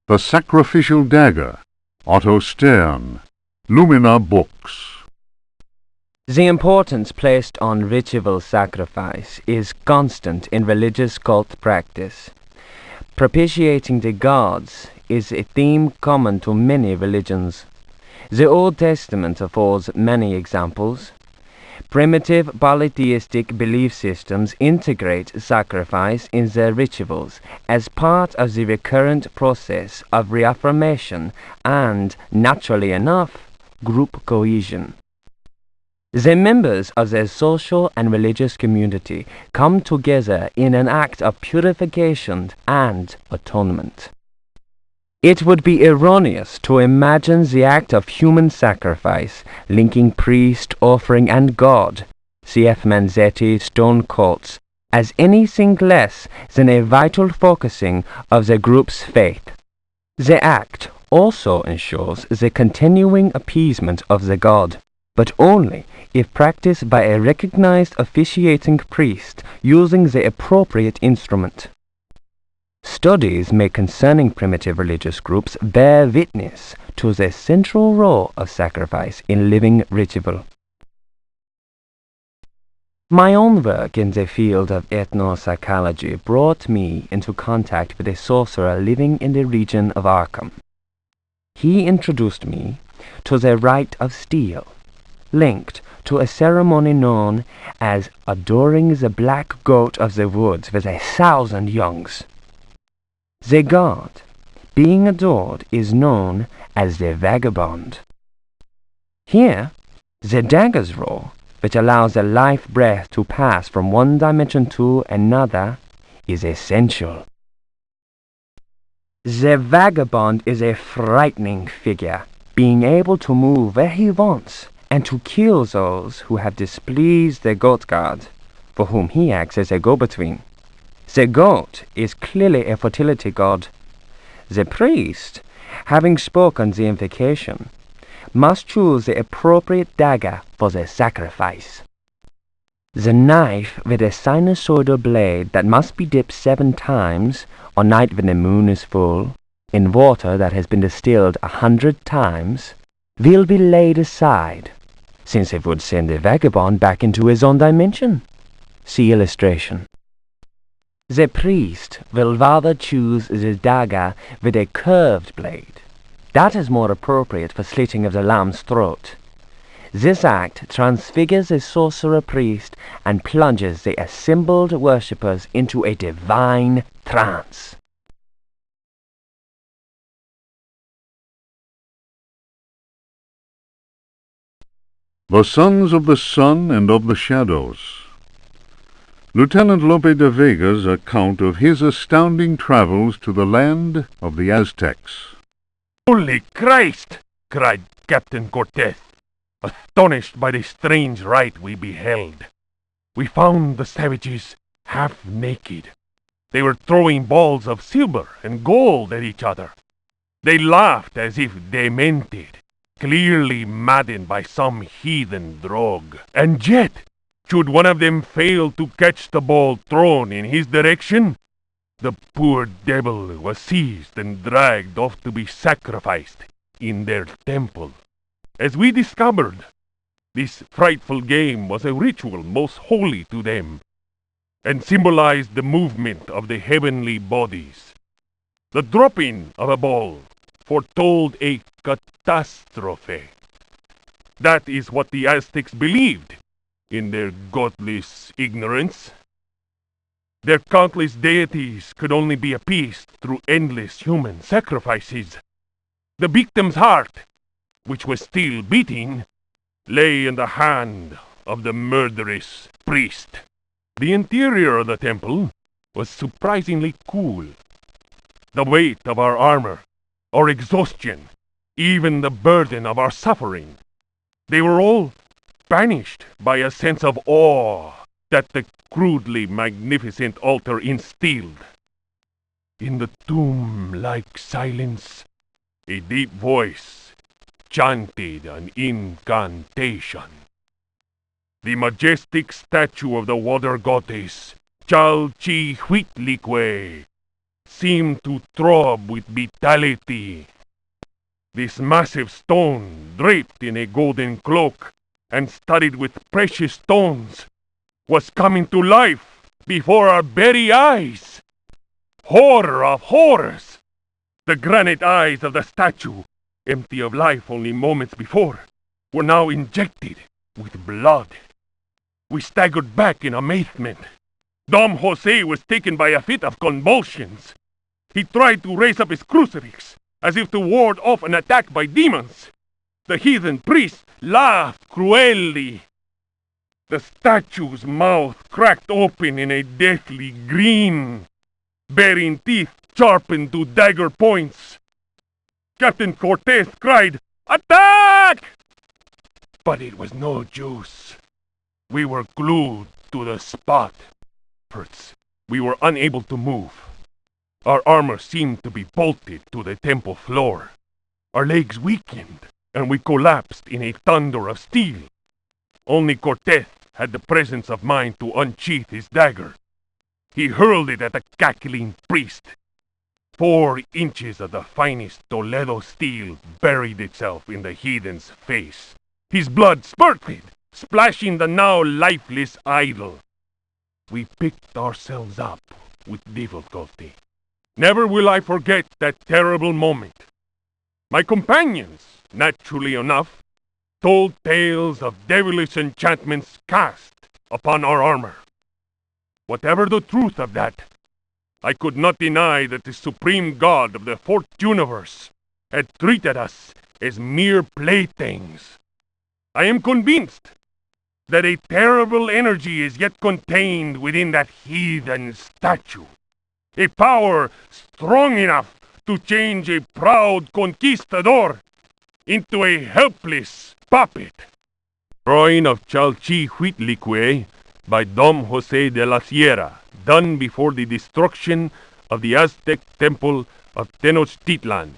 The Sacrificial Dagger, Otto Stern, Lumina Books. The importance placed on ritual sacrifice is constant in religious cult practice. Propitiating the gods is a theme common to many religions. The Old Testament affords many examples. Primitive polytheistic belief systems integrate sacrifice in their rituals as part of the recurrent process of reaffirmation and, naturally enough, group cohesion. The members of their social and religious community come together in an act of purification and atonement. It would be erroneous to imagine the act of human sacrifice linking priest, offering, and God, cf. Manzetti stone cults, as anything less than a vital focusing of the group's faith. The act also ensures the continuing appeasement of the god, but only if practiced by a recognized officiating priest using the appropriate instrument. Studies made concerning primitive religious groups bear witness to the central role of sacrifice in living ritual. My own work in the field of ethnopsychology brought me into contact with a sorcerer living in the region of Arkham. He introduced me to the rite of steel, linked to a ceremony known as adoring the black goat of the woods with 1,000 youngs. The god being adored is known as the vagabond. Here, the dagger's role, which allows the life breath to pass from one dimension to another, is essential. The vagabond is a frightening figure, being able to move where he wants and to kill those who have displeased the goat god, for whom he acts as a go-between. The goat is clearly a fertility god. The priest, having spoken the invocation, must choose the appropriate dagger for the sacrifice. The knife with a sinusoidal blade that must be dipped 7 times, on night when the moon is full, in water that has been distilled 100 times, will be laid aside, since it would send the vagabond back into his own dimension. See illustration. The priest will rather choose the dagger with a curved blade. That is more appropriate for slitting of the lamb's throat. This act transfigures the sorcerer priest and plunges the assembled worshippers into a divine trance. The Sons of the Sun and of the Shadows. Lieutenant Lope de Vega's account of his astounding travels to the land of the Aztecs. "Holy Christ!" cried Captain Cortez, astonished by the strange rite we beheld. We found the savages half naked. They were throwing balls of silver and gold at each other. They laughed as if demented, clearly maddened by some heathen drug. And yet, should one of them fail to catch the ball thrown in his direction, the poor devil was seized and dragged off to be sacrificed in their temple. As we discovered, this frightful game was a ritual most holy to them, and symbolized the movement of the heavenly bodies. The dropping of a ball foretold a catastrophe. That is what the Aztecs believed, in their godless ignorance. Their countless deities could only be appeased through endless human sacrifices. The victim's heart, which was still beating, lay in the hand of the murderous priest. The interior of the temple was surprisingly cool. The weight of our armor, our exhaustion, even the burden of our suffering, they were all banished by a sense of awe that the crudely magnificent altar instilled. In the tomb-like silence, a deep voice chanted an incantation. The majestic statue of the water goddess, Chalchihuitlicue, seemed to throb with vitality. This massive stone, draped in a golden cloak and studded with precious stones, was coming to life before our very eyes. Horror of horrors! The granite eyes of the statue, empty of life only moments before, were now injected with blood. We staggered back in amazement. Dom Jose was taken by a fit of convulsions. He tried to raise up his crucifix, as if to ward off an attack by demons. The heathen priest laughed cruelly. The statue's mouth cracked open in a deathly grin, bearing teeth sharpened to dagger points. Captain Cortez cried, "Attack!" But it was no use. We were glued to the spot. First, we were unable to move. Our armor seemed to be bolted to the temple floor. Our legs weakened, and we collapsed in a thunder of steel. Only Cortez had the presence of mind to unsheath his dagger. He hurled it at the cackling priest. 4 inches of the finest Toledo steel buried itself in the heathen's face. His blood spurted, splashing the now lifeless idol. We picked ourselves up with difficulty. Never will I forget that terrible moment. My companions, naturally enough, told tales of devilish enchantments cast upon our armor. Whatever the truth of that, I could not deny that the supreme god of the fourth universe had treated us as mere playthings. I am convinced that a terrible energy is yet contained within that heathen statue. A power strong enough to change a proud conquistador into a helpless puppet. Drawing of Chalchihuitlicue by Dom Jose de la Sierra, done before the destruction of the Aztec temple of Tenochtitlan.